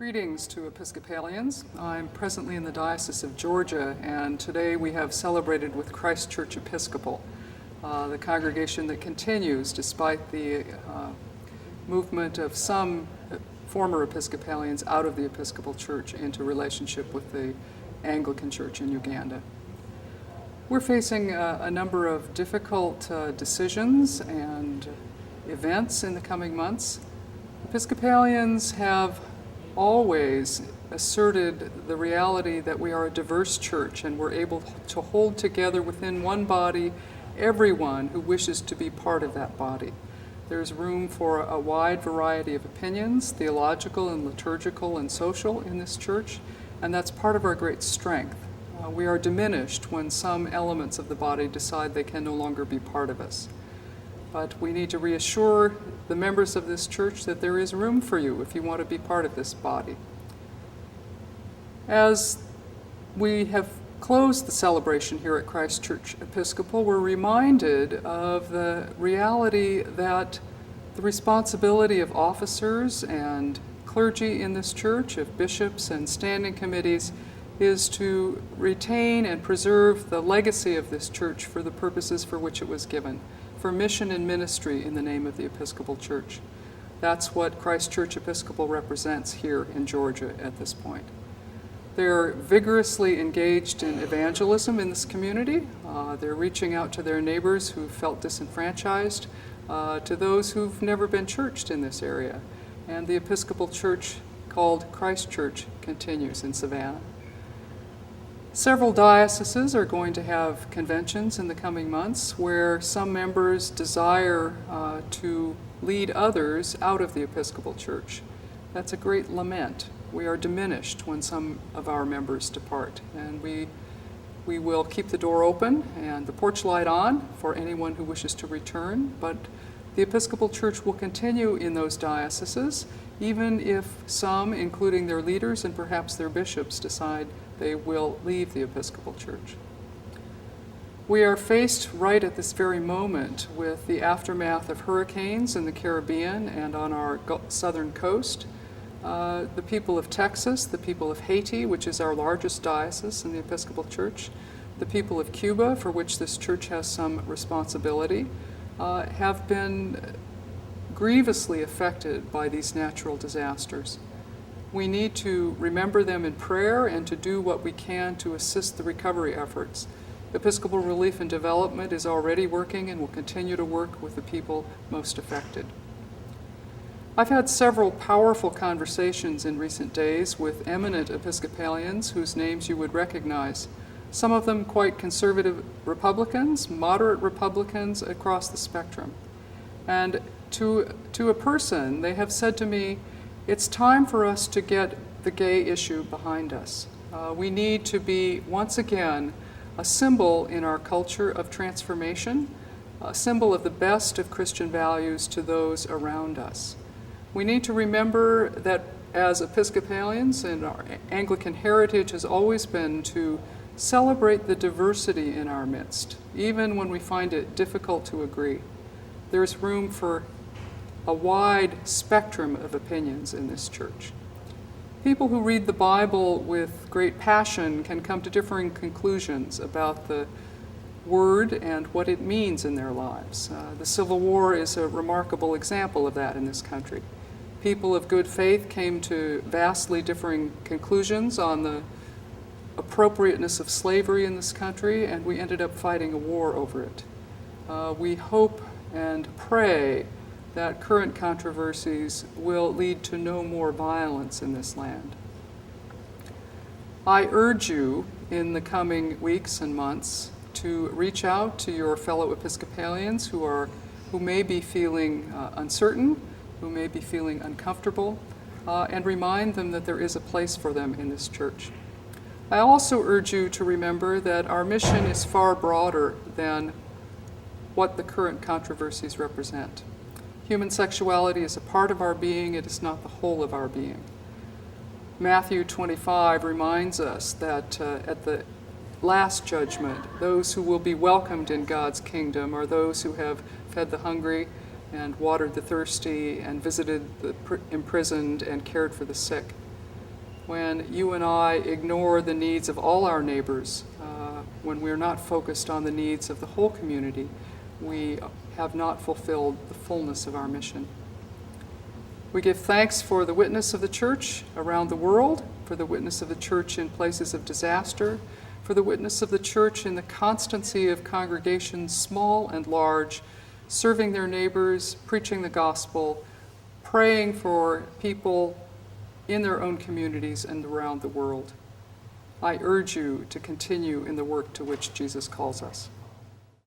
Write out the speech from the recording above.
Greetings to Episcopalians. I'm presently in the Diocese of Georgia, and today we have celebrated with Christ Church Episcopal, the congregation that continues despite the movement of some former Episcopalians out of the Episcopal Church into relationship with the Anglican Church in Uganda. We're facing a number of difficult decisions and events in the coming months. Episcopalians have always asserted the reality that we are a diverse church and we're able to hold together within one body everyone who wishes to be part of that body. There's room for a wide variety of opinions, theological and liturgical and social in this church, and that's part of our great strength. We are diminished when some elements of the body decide they can no longer be part of us. But we need to reassure the members of this church that there is room for you if you want to be part of this body. As we have closed the celebration here at Christ Church Episcopal, we're reminded of the reality that the responsibility of officers and clergy in this church, of bishops and standing committees, is to retain and preserve the legacy of this church for the purposes for which it was given, for mission and ministry in the name of the Episcopal Church. That's what Christ Church Episcopal represents here in Georgia at this point. They're vigorously engaged in evangelism in this community. They're reaching out to their neighbors who felt disenfranchised, to those who've never been churched in this area. And the Episcopal Church, called Christ Church, continues in Savannah. Several dioceses are going to have conventions in the coming months where some members desire to lead others out of the Episcopal Church. That's a great lament. We are diminished when some of our members depart, and we will keep the door open and the porch light on for anyone who wishes to return, but the Episcopal Church will continue in those dioceses, even if some, including their leaders and perhaps their bishops, decide they will leave the Episcopal Church. We are faced right at this very moment with the aftermath of hurricanes in the Caribbean and on our southern coast. The people of Texas, the people of Haiti, which is our largest diocese in the Episcopal Church, the people of Cuba, for which this church has some responsibility, have been grievously affected by these natural disasters. We need to remember them in prayer and to do what we can to assist the recovery efforts. Episcopal Relief and Development is already working and will continue to work with the people most affected. I've had several powerful conversations in recent days with eminent Episcopalians whose names you would recognize, some of them quite conservative Republicans, moderate Republicans across the spectrum. And to a person, they have said to me, it's time for us to get the gay issue behind us. We need to be, once again, a symbol in our culture of transformation, a symbol of the best of Christian values to those around us. We need to remember that as Episcopalians, and our Anglican heritage has always been to celebrate the diversity in our midst, even when we find it difficult to agree. There's room for a wide spectrum of opinions in this church. People who read the Bible with great passion can come to differing conclusions about the Word and what it means in their lives. The Civil War is a remarkable example of that in this country. People of good faith came to vastly differing conclusions on the appropriateness of slavery in this country, and we ended up fighting a war over it. We hope and pray that current controversies will lead to no more violence in this land. I urge you in the coming weeks and months to reach out to your fellow Episcopalians who may be feeling uncertain, who may be feeling uncomfortable, and remind them that there is a place for them in this church. I also urge you to remember that our mission is far broader than what the current controversies represent. Human sexuality is a part of our being, it is not the whole of our being. Matthew 25 reminds us that at the last judgment, those who will be welcomed in God's kingdom are those who have fed the hungry and watered the thirsty and visited the imprisoned and cared for the sick. when you and I ignore the needs of all our neighbors, when we're not focused on the needs of the whole community, we have not fulfilled the fullness of our mission. We give thanks for the witness of the church around the world, for the witness of the church in places of disaster, for the witness of the church in the constancy of congregations, small and large, serving their neighbors, preaching the gospel, praying for people in their own communities and around the world. I urge you to continue in the work to which Jesus calls us.